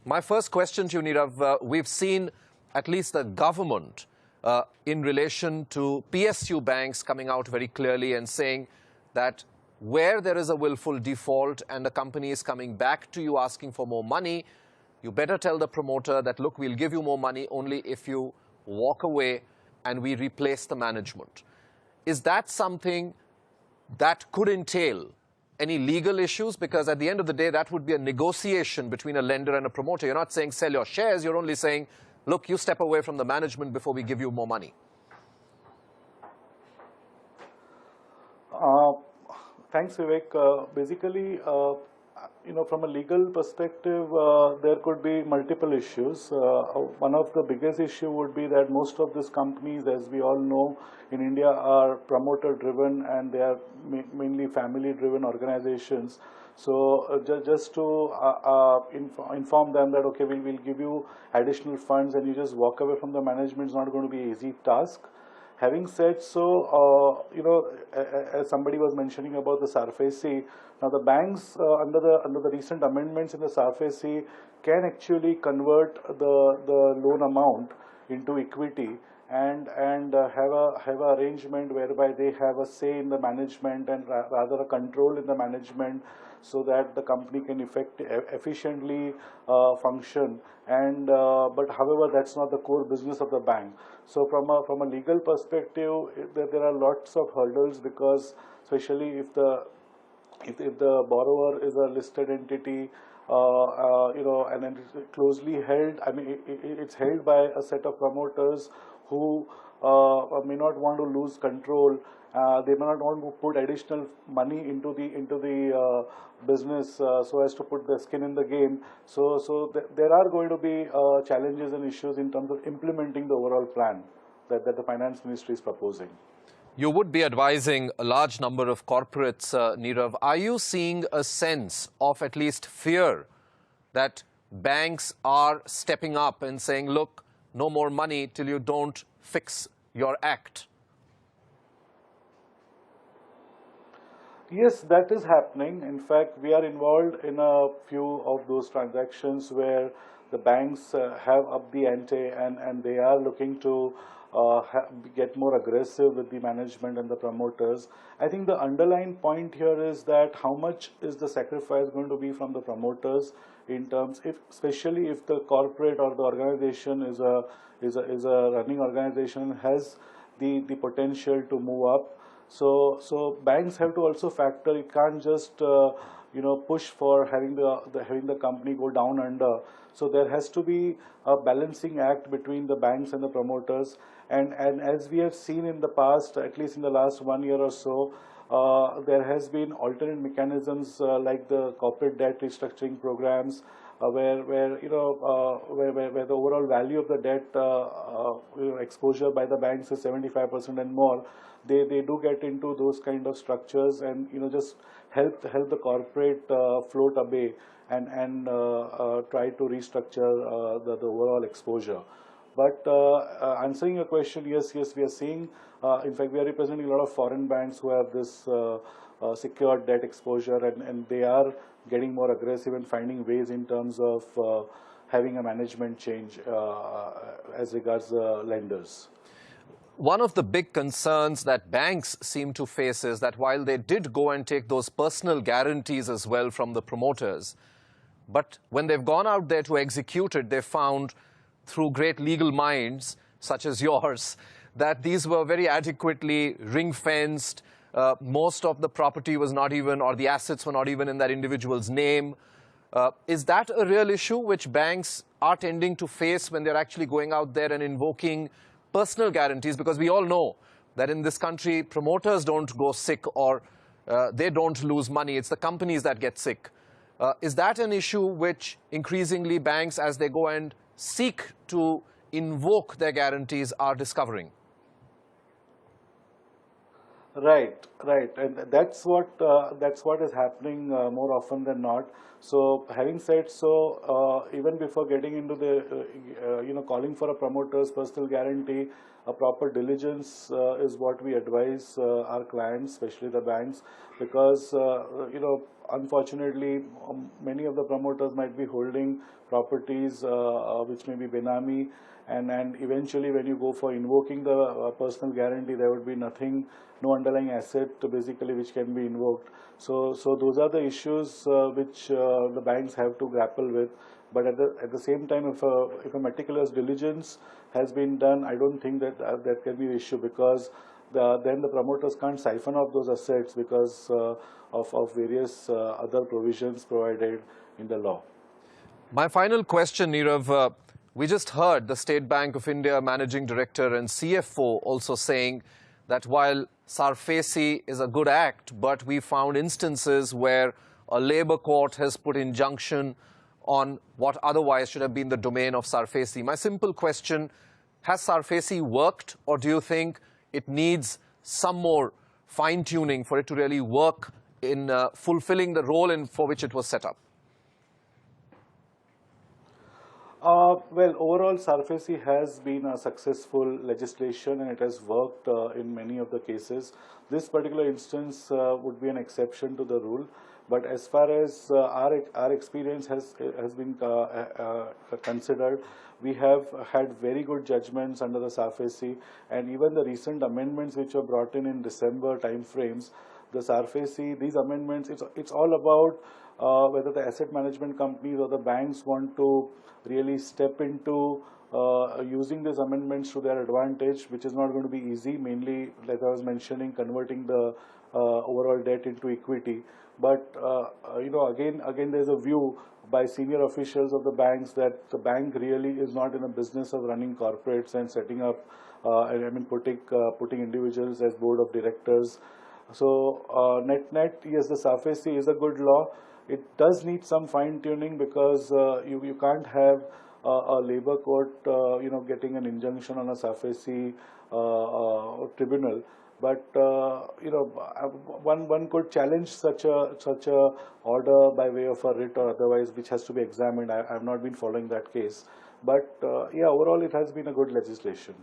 My first question to you, Neerav, we've seen at least the government in relation to PSU banks coming out very clearly and saying that where there is a willful default and the company is coming back to you asking for more money, you better tell the promoter that, look, we'll give you more money only if you walk away and we replace the management. Is that something that could entail any legal issues? Because at the end of the day, that would be a negotiation between a lender and a promoter. You're not saying sell your shares. You're only saying, look, you step away from the management before we give you more money. Thanks, Vivek. Basically, from a legal perspective, there could be multiple issues. One of the biggest issue would be that most of these companies, as we all know, in India are promoter-driven and they are mainly family-driven organizations. So just to inform them that, okay, we'll give you additional funds and you just walk away from the management is not going to be an easy task. Having said so, as somebody was mentioning about the Sarfasi, now the banks under the recent amendments in the Sarfasi can actually convert the loan amount into equity and have a arrangement whereby they have a say in the management and rather a control in the management, so that the company can efficiently function. And but however, that's not the core business of the bank. So from a legal perspective, there are lots of hurdles, because especially if the borrower is a listed entity, and then it's closely held. I mean, it's held by a set of promoters who may not want to lose control. They may not want to put additional money into the business so as to put the skin in the game. So there are going to be challenges and issues in terms of implementing the overall plan that the finance ministry is proposing. You would be advising a large number of corporates, Neerav. Are you seeing a sense of at least fear that banks are stepping up and saying, look, no more money till you don't fix your act? Yes, that is happening. In fact, we are involved in a few of those transactions where the banks have upped the ante and they are looking to get more aggressive with the management and the promoters. I think the underlying point here is that how much is the sacrifice going to be from the promoters, in terms, especially if the corporate or the organization is a running organization, has the potential to move up. So banks have to also factor. You can't just push for having the company go down under. So there has to be a balancing act between the banks and the promoters. And as we have seen in the past, at least in the last 1 year or so, there has been alternate mechanisms like the corporate debt restructuring programs, where the overall value of the debt exposure by the banks is 75% and more. They do get into those kind of structures and just help the corporate float away and try to restructure the overall exposure. But answering your question, yes, we are seeing. In fact, we are representing a lot of foreign banks who have this secured debt exposure, and they are getting more aggressive and finding ways in terms of having a management change as regards lenders. One of the big concerns that banks seem to face is that while they did go and take those personal guarantees as well from the promoters, but when they've gone out there to execute it, they found, through great legal minds such as yours, that these were very adequately ring-fenced. Most of the property was not even, or the assets were not even in that individual's name. Is that a real issue which banks are tending to face when they're actually going out there and invoking personal guarantees? Because we all know that in this country, promoters don't go sick or they don't lose money. It's the companies that get sick. Is that an issue which increasingly banks, as they go and seek to invoke their guarantees, are discovering? Right, and that's what is happening more often than not. So, having said so, even before getting into the calling for a promoter's personal guarantee, a proper diligence is what we advise our clients, especially the banks, because unfortunately, many of the promoters might be holding properties which may be benami, and eventually when you go for invoking the personal guarantee, there would be nothing, no underlying asset basically which can be invoked. So those are the issues which the banks have to grapple with. But at the same time, if a meticulous diligence has been done, I don't think that that can be an issue, because then the promoters can't siphon off those assets because of various other provisions provided in the law. My final question, Neerav, we just heard the State Bank of India Managing Director and CFO also saying that while Sarfasi is a good act, but we found instances where a labour court has put injunction on what otherwise should have been the domain of Sarfasi. My simple question, has Sarfasi worked, or do you think it needs some more fine-tuning for it to really work in fulfilling the role for which it was set up? Well, overall, Sarfasi has been a successful legislation, and it has worked in many of the cases. This particular instance would be an exception to the rule. But as far as our experience has been considered, we have had very good judgments under the Sarfasi, and even the recent amendments which were brought in December timeframes, the Sarfasi, these amendments, it's all about whether the asset management companies or the banks want to really step into using these amendments to their advantage, which is not going to be easy, mainly, like I was mentioning, converting the overall debt into equity. But again, there's a view by senior officials of the banks that the bank really is not in a business of running corporates and setting up, putting individuals as board of directors. So net, yes, the Sarfasi is a good law. It does need some fine tuning, because you can't have a labor court, getting an injunction on a Sarfasi tribunal. But one could challenge such a order by way of a writ or otherwise, which has to be examined. I have not been following that case, but yeah, overall it has been a good legislation.